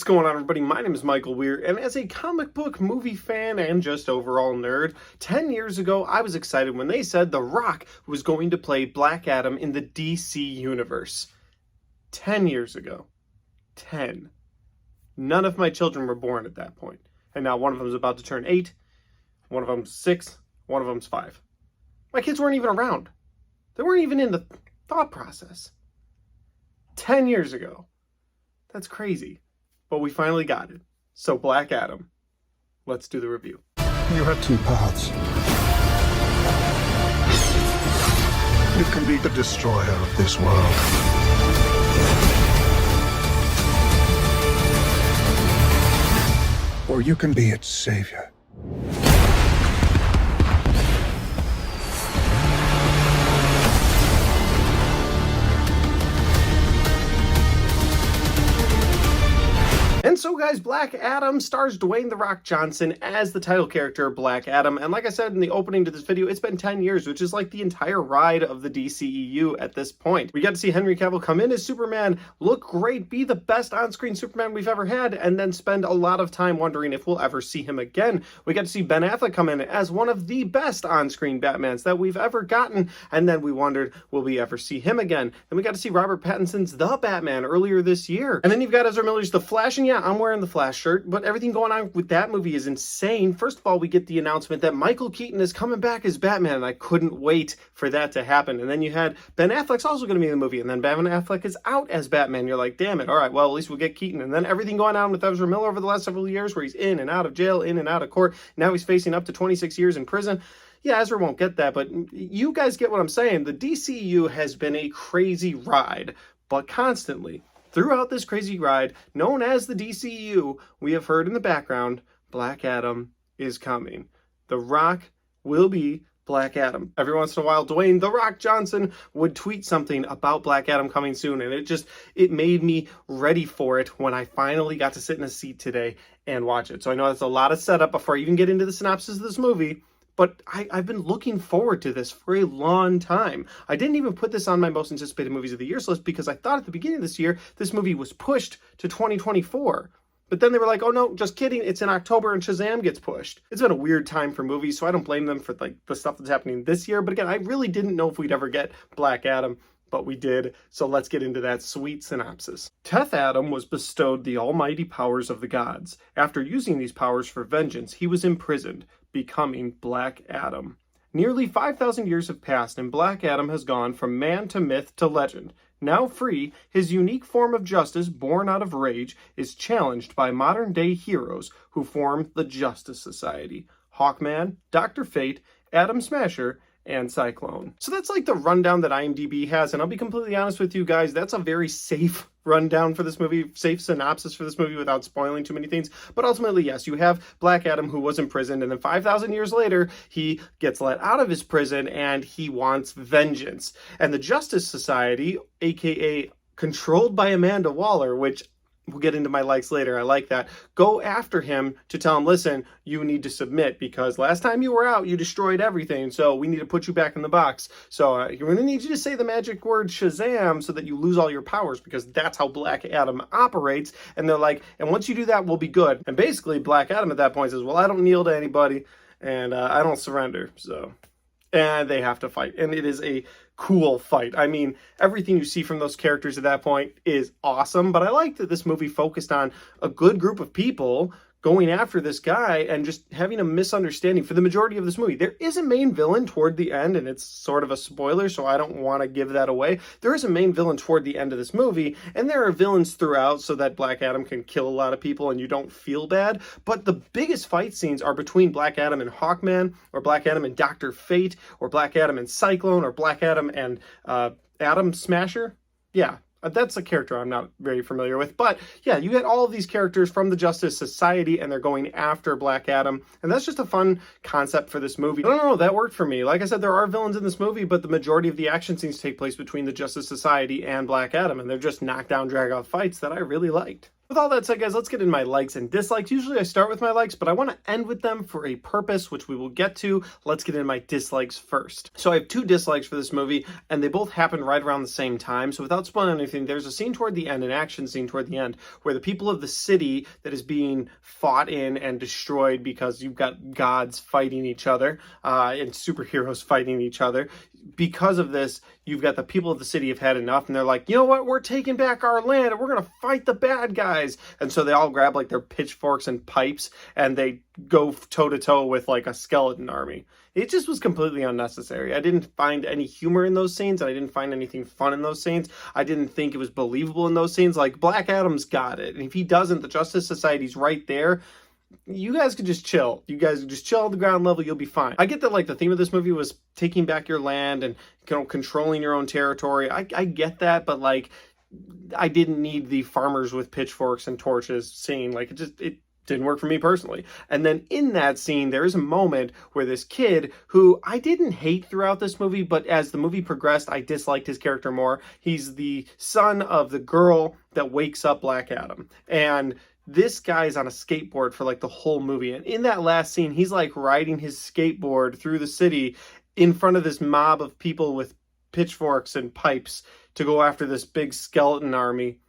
What's going on, everybody? My name is Michael Weir, and as a comic book movie fan and just overall nerd, 10 years ago I was excited when they said The Rock was going to play Black Adam in the DC universe. 10 years ago. 10. None of my children were born at that point. And now one of them is about to turn 8, one of them's 6, one of them's 5. My kids weren't even around. They weren't even in the thought process. 10 years ago. That's crazy. But we finally got it. So Black Adam. Let's do the review. You have two paths. You can be the destroyer of this world. Or you can be its savior. And so guys, Black Adam stars Dwayne "The Rock" Johnson as the title character, Black Adam. And like I said in the opening to this video, it's been 10 years, which is like the entire ride of the DCEU at this point. We got to see Henry Cavill come in as Superman, look great, be the best on-screen Superman we've ever had, and then spend a lot of time wondering if we'll ever see him again. We got to see Ben Affleck come in as one of the best on-screen Batmans that we've ever gotten, and then we wondered, will we ever see him again? Then we got to see Robert Pattinson's The Batman earlier this year. And then you've got Ezra Miller's The Flash, and yeah, I'm wearing the Flash shirt, but everything going on with that movie is insane. First of all, we get the announcement that Michael Keaton is coming back as Batman, and I couldn't wait for that to happen. And then you had Ben Affleck's also going to be in the movie, and then Ben Affleck is out as Batman. You're like, damn it, all right, well, at least we'll get Keaton. And then everything going on with Ezra Miller over the last several years, where he's in and out of jail, in and out of court. Now he's facing up to 26 years in prison. Yeah, Ezra won't get that, but you guys get what I'm saying. The DCU has been a crazy ride, but constantly, throughout this crazy ride, known as the DCEU, we have heard in the background, Black Adam is coming. The Rock will be Black Adam. Every once in a while, Dwayne "The Rock" Johnson would tweet something about Black Adam coming soon, and it made me ready for it when I finally got to sit in a seat today and watch it. So I know that's a lot of setup before I even get into the synopsis of this movie, but I've been looking forward to this for a long time. I didn't even put this on my most anticipated movies of the year list because I thought at the beginning of this year, this movie was pushed to 2024. But then they were like, oh no, just kidding, it's in October and Shazam gets pushed. It's been a weird time for movies, so I don't blame them for like the stuff that's happening this year. But again, I really didn't know if we'd ever get Black Adam, but we did. So let's get into that sweet synopsis. Teth Adam was bestowed the almighty powers of the gods. After using these powers for vengeance, he was imprisoned, becoming Black Adam. Nearly 5,000 years have passed, and Black Adam has gone from man to myth to legend. Now free, his unique form of justice, born out of rage, is challenged by modern-day heroes who form the Justice Society: Hawkman, Dr. Fate, Atom Smasher, and Cyclone. So that's like the rundown that IMDb has, and I'll be completely honest with you guys, that's a very safe rundown for this movie, safe synopsis for this movie without spoiling too many things. But ultimately, yes, you have Black Adam who was imprisoned, and then 5,000 years later, he gets let out of his prison and he wants vengeance. And the Justice Society, aka controlled by Amanda Waller, which we'll get into my likes later, I like that, go after him to tell him, listen, you need to submit because last time you were out, you destroyed everything, so we need to put you back in the box. So we're going to need you to say the magic word Shazam so that you lose all your powers, because that's how Black Adam operates. And they're like, and once you do that, we'll be good. And basically, Black Adam at that point says, well, I don't kneel to anybody, and I don't surrender, so... And they have to fight. And it is a cool fight. I mean, everything you see from those characters at that point is awesome. But I like that this movie focused on a good group of people going after this guy and just having a misunderstanding for the majority of this movie. There is a main villain toward the end, and it's sort of a spoiler, so I don't want to give that away. There is a main villain toward the end of this movie, and there are villains throughout so that Black Adam can kill a lot of people and you don't feel bad. But the biggest fight scenes are between Black Adam and Hawkman, or Black Adam and Dr. Fate, or Black Adam and Cyclone, or Black Adam and Atom Smasher. Yeah. That's a character I'm not very familiar with. But yeah, you get all of these characters from the Justice Society and they're going after Black Adam. And that's just a fun concept for this movie. I don't know, that worked for me. Like I said, there are villains in this movie, but the majority of the action scenes take place between the Justice Society and Black Adam. And they're just knockdown, drag-out fights that I really liked. With all that said, guys, let's get into my likes and dislikes. Usually I start with my likes, but I want to end with them for a purpose, which we will get to. Let's get into my dislikes first. So I have 2 dislikes for this movie, and they both happen right around the same time. So without spoiling anything, there's a scene toward the end, an action scene toward the end, where the people of the city that is being fought in and destroyed because you've got gods fighting each other and superheroes fighting each other. Because of this, you've got the people of the city have had enough, and they're like, you know what, we're taking back our land, and we're going to fight the bad guys. And so they all grab like their pitchforks and pipes, and they go toe-to-toe with like a skeleton army. It just was completely unnecessary. I didn't find any humor in those scenes, and I didn't find anything fun in those scenes. I didn't think it was believable in those scenes. Like, Black Adam's got it, and if he doesn't, the Justice Society's right there. You guys could just chill. You guys could just chill at the ground level. You'll be fine. I get that, like, the theme of this movie was taking back your land and, you know, controlling your own territory. I get that, but, like, I didn't need the farmers with pitchforks and torches scene. Like, it didn't work for me personally. And then in that scene, there is a moment where this kid, who I didn't hate throughout this movie, but as the movie progressed, I disliked his character more. He's the son of the girl that wakes up Black Adam. And this guy's on a skateboard for like the whole movie. And in that last scene, he's like riding his skateboard through the city in front of this mob of people with pitchforks and pipes to go after this big skeleton army.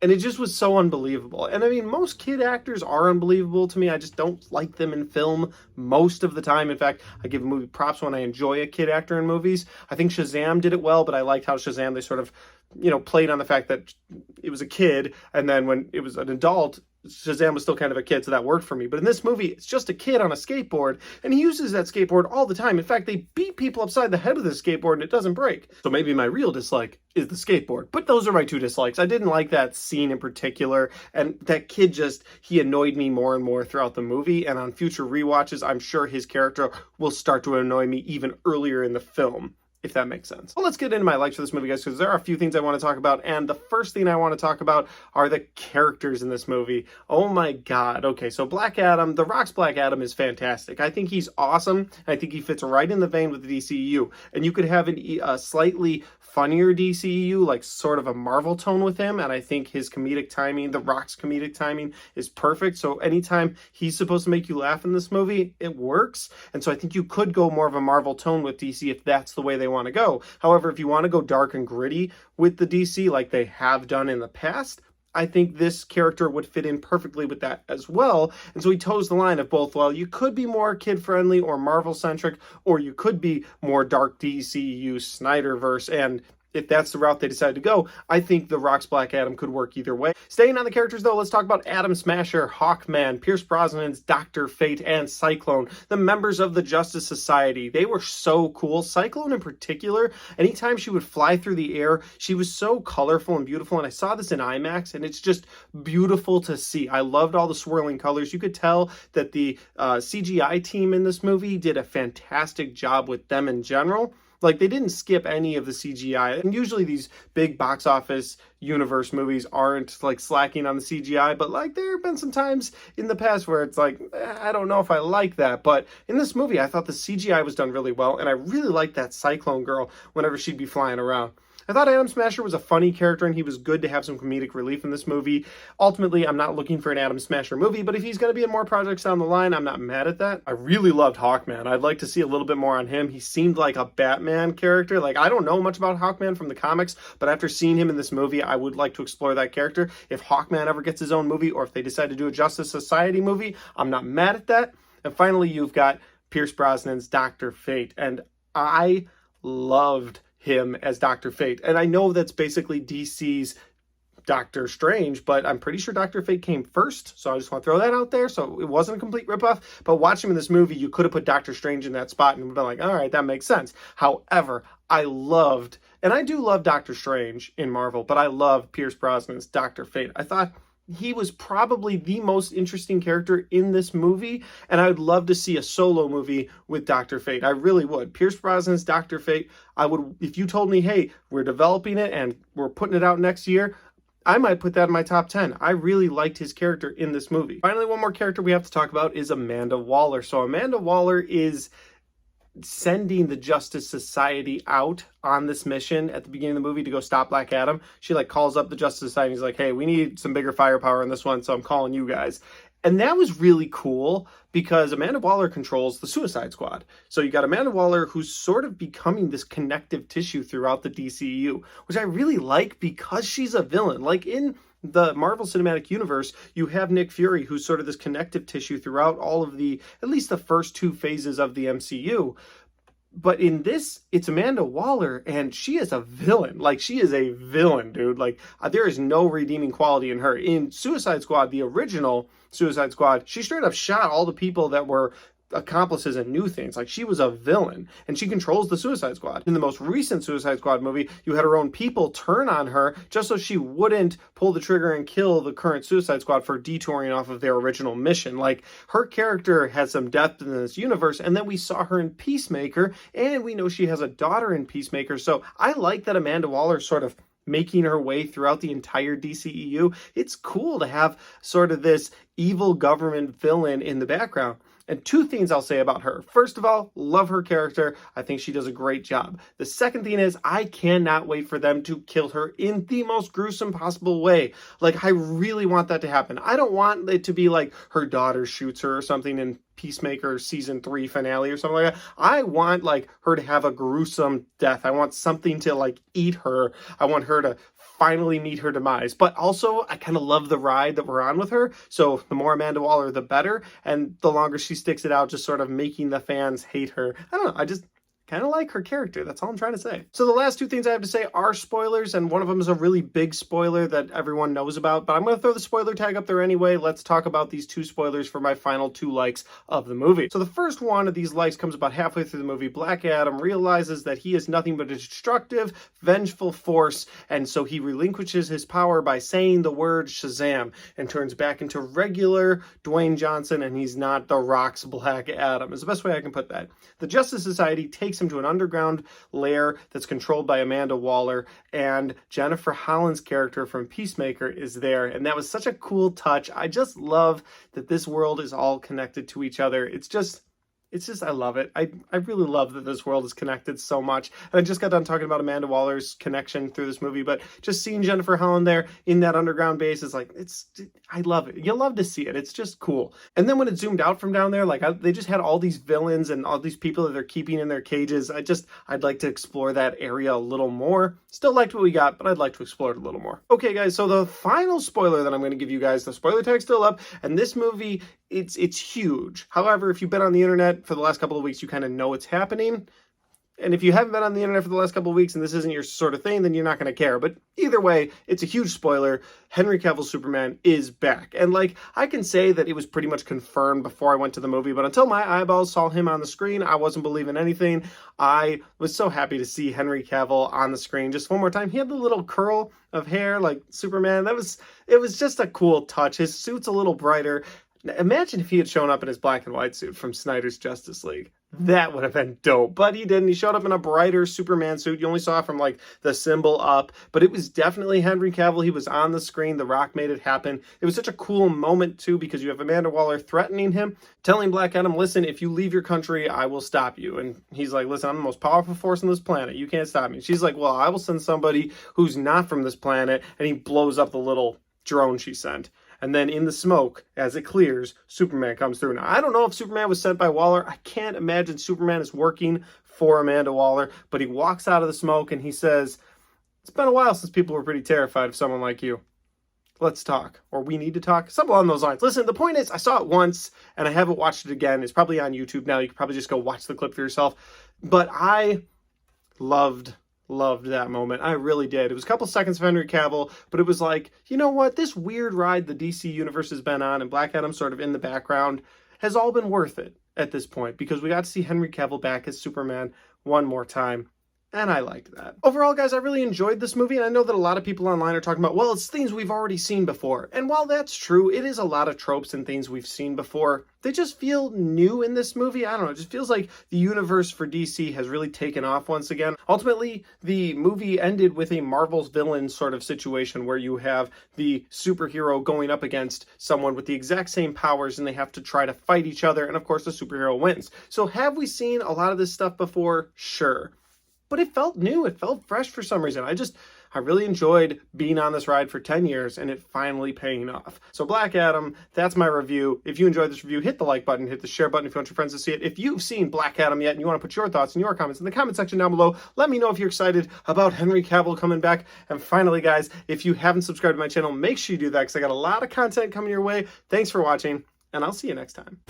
And it just was so unbelievable. And I mean, most kid actors are unbelievable to me. I just don't like them in film most of the time. In fact, I give a movie props when I enjoy a kid actor in movies. I think Shazam did it well, but I liked how Shazam, they sort of, you know, played on the fact that it was a kid. And then when it was an adult, Shazam was still kind of a kid, so that worked for me. But in this movie, it's just a kid on a skateboard, and he uses that skateboard all the time. In fact, they beat people upside the head with this skateboard, and it doesn't break. So maybe my real dislike is the skateboard. But those are my 2 dislikes. I didn't like that scene in particular, and that kid just, he annoyed me more and more throughout the movie, and on future rewatches, I'm sure his character will start to annoy me even earlier in the film, if that makes sense. Well, let's get into my likes for this movie, guys, because there are a few things I want to talk about, and the first thing I want to talk about are the characters in this movie. Oh my god. Okay, so Black Adam, The Rock's Black Adam is fantastic. I think he's awesome. I think he fits right in the vein with the DCEU, and you could have a slightly funnier DCEU, like sort of a Marvel tone with him, and I think his comedic timing, The Rock's comedic timing, is perfect. So anytime he's supposed to make you laugh in this movie, it works. And so I think you could go more of a Marvel tone with DC if that's the way they want to go. However, if you want to go dark and gritty with the DC like they have done in the past, I think this character would fit in perfectly with that as well. And so he toes the line of both, well, you could be more kid-friendly or Marvel-centric, or you could be more dark DCU Snyderverse. And if that's the route they decide to go, I think The Rock's Black Adam could work either way. Staying on the characters, though, let's talk about Atom Smasher, Hawkman, Pierce Brosnan's Dr. Fate, and Cyclone, the members of the Justice Society. They were so cool. Cyclone in particular, anytime she would fly through the air, she was so colorful and beautiful, and I saw this in IMAX, and it's just beautiful to see. I loved all the swirling colors. You could tell that the CGI team in this movie did a fantastic job with them in general. Like, they didn't skip any of the CGI. And usually these big box office universe movies aren't, like, slacking on the CGI. But, like, there have been some times in the past where it's like, I don't know if I like that. But in this movie, I thought the CGI was done really well. And I really liked that Cyclone girl whenever she'd be flying around. I thought Atom Smasher was a funny character, and he was good to have some comedic relief in this movie. Ultimately, I'm not looking for an Atom Smasher movie, but if he's going to be in more projects down the line, I'm not mad at that. I really loved Hawkman. I'd like to see a little bit more on him. He seemed like a Batman character. Like, I don't know much about Hawkman from the comics, but after seeing him in this movie, I would like to explore that character. If Hawkman ever gets his own movie, or if they decide to do a Justice Society movie, I'm not mad at that. And finally, you've got Pierce Brosnan's Dr. Fate, and I loved him as Dr. Fate. And I know that's basically DC's Doctor Strange, but I'm pretty sure Dr. Fate came first, so I just want to throw that out there. So it wasn't a complete ripoff, but watching him in this movie, you could have put Doctor Strange in that spot and been like, all right, that makes sense. However, I loved, and I do love Doctor Strange in Marvel, but I love Pierce Brosnan's Dr. Fate. I thought he was probably the most interesting character in this movie, and I would love to see a solo movie with Dr. Fate. I really would. Pierce Brosnan's Dr. Fate, I would, if you told me, hey, we're developing it and we're putting it out next year, I might put that in my top 10. I really liked his character in this movie. Finally, one more character we have to talk about is Amanda Waller. So Amanda Waller is sending the Justice Society out on this mission at the beginning of the movie to go stop Black Adam. She like calls up the Justice Society and he's like, hey, we need some bigger firepower in this one, so I'm calling you guys. And that was really cool because Amanda Waller controls the Suicide Squad. So you got Amanda Waller who's sort of becoming this connective tissue throughout the DCEU, which I really like because she's a villain. Like in the Marvel Cinematic Universe, you have Nick Fury, who's sort of this connective tissue throughout all of at least the first two phases of the MCU. But in this, it's Amanda Waller, and she is a villain. Like, she is a villain, dude. Like, there is no redeeming quality in her. In Suicide Squad, the original Suicide Squad, she straight up shot all the people that were accomplices and knew things. Like, she was a villain, and she controls the Suicide Squad. In the most recent Suicide Squad movie, you had her own people turn on her just so she wouldn't pull the trigger and kill the current Suicide Squad for detouring off of their original mission. Like, her character has some depth in this universe, and then we saw her in Peacemaker, and we know she has a daughter in Peacemaker. So I like that Amanda Waller sort of making her way throughout the entire DCEU. It's cool to have sort of this evil government villain in the background. And two things I'll say about her. First of all, love her character. I think she does a great job. The second thing is I cannot wait for them to kill her in the most gruesome possible way. Like, I really want that to happen. I don't want it to be like her daughter shoots her or something in Peacemaker season 3 finale or something like that. I want like her to have a gruesome death. I want something to like eat her. I want her to finally meet her demise. But also, I kind of love the ride that we're on with her. So the more Amanda Waller, the better. And the longer she sticks it out, just sort of making the fans hate her. I don't know. I just kind of like her character. That's all I'm trying to say. So the last two things I have to say are spoilers, and one of them is a really big spoiler that everyone knows about, but I'm going to throw the spoiler tag up there anyway. Let's talk about these two spoilers for my final 2 likes of the movie. So the first one of these likes comes about halfway through the movie. Black Adam realizes that he is nothing but a destructive, vengeful force, and so he relinquishes his power by saying the word Shazam and turns back into regular Dwayne Johnson, and he's not The Rock's Black Adam, is the best way I can put that. The Justice Society takes him to an underground lair that's controlled by Amanda Waller, and Jennifer Holland's character from Peacemaker is there, and that was such a cool touch. I just love that this world is all connected to each other. It's just, I love it. I really love that this world is connected so much. And I just got done talking about Amanda Waller's connection through this movie, but just seeing Jennifer Holland there in that underground base is like, I love it. You love to see it. It's just cool. And then when it zoomed out from down there, like they just had all these villains and all these people that they're keeping in their cages. I'd like to explore that area a little more. Still liked what we got, but I'd like to explore it a little more. Okay, guys, so the final spoiler that I'm going to give you guys, the spoiler tag's still up, and this movie, it's huge. However, if you've been on the internet for the last couple of weeks, you kind of know what's happening. And if you haven't been on the internet for the last couple of weeks and this isn't your sort of thing, then you're not going to care. But either way, it's a huge spoiler. Henry Cavill's Superman is back. And like, I can say that it was pretty much confirmed before I went to the movie, but until my eyeballs saw him on the screen, I wasn't believing anything. I was so happy to see Henry Cavill on the screen just one more time. He had the little curl of hair like Superman. It was just a cool touch. His suit's a little brighter. Imagine if he had shown up in his black and white suit from Snyder's Justice League. That would have been dope. But he didn't. He showed up in a brighter Superman suit. You only saw it from like the symbol up. But it was definitely Henry Cavill. He was on the screen. The Rock made it happen. It was such a cool moment too, because you have Amanda Waller threatening him, telling Black Adam, listen, if you leave your country, I will stop you. And he's like, listen, I'm the most powerful force on this planet. You can't stop me. She's like, well, I will send somebody who's not from this planet. And he blows up the little drone she sent. And then in the smoke, as it clears, Superman comes through. Now, I don't know if Superman was sent by Waller. I can't imagine Superman is working for Amanda Waller. But he walks out of the smoke and he says, it's been a while since people were pretty terrified of someone like you. Let's talk. Or we need to talk. Something along those lines. Listen, the point is, I saw it once and I haven't watched it again. It's probably on YouTube now. You can probably just go watch the clip for yourself. But I loved that moment. I really did. It was a couple seconds of Henry Cavill, but it was like, you know what? This weird ride the DC universe has been on and Black Adam sort of in the background has all been worth it at this point, because we got to see Henry Cavill back as Superman one more time. And I liked that. Overall, guys, I really enjoyed this movie, and I know that a lot of people online are talking about, well, it's things we've already seen before. And while that's true, it is a lot of tropes and things we've seen before. They just feel new in this movie. I don't know, it just feels like the universe for DC has really taken off once again. Ultimately, the movie ended with a Marvel's villain sort of situation where you have the superhero going up against someone with the exact same powers and they have to try to fight each other, and of course the superhero wins. So have we seen a lot of this stuff before? Sure. But it felt new, it felt fresh for some reason. I really enjoyed being on this ride for 10 years and it finally paying off. So Black Adam, that's my review. If you enjoyed this review, hit the like button, hit the share button if you want your friends to see it. If you've seen Black Adam yet and you want to put your thoughts and your comments in the comment section down below, let me know if you're excited about Henry Cavill coming back. And finally, guys, if you haven't subscribed to my channel, make sure you do that because I got a lot of content coming your way. Thanks for watching, and I'll see you next time.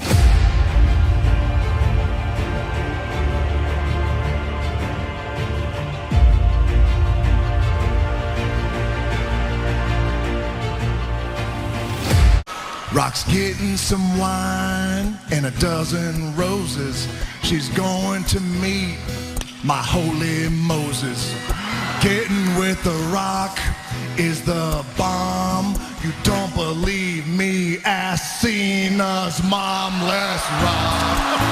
Rock's getting some wine and a dozen roses. She's going to meet my holy Moses. Getting with the Rock is the bomb. You don't believe me? Ask Cena's mom. Let's rock.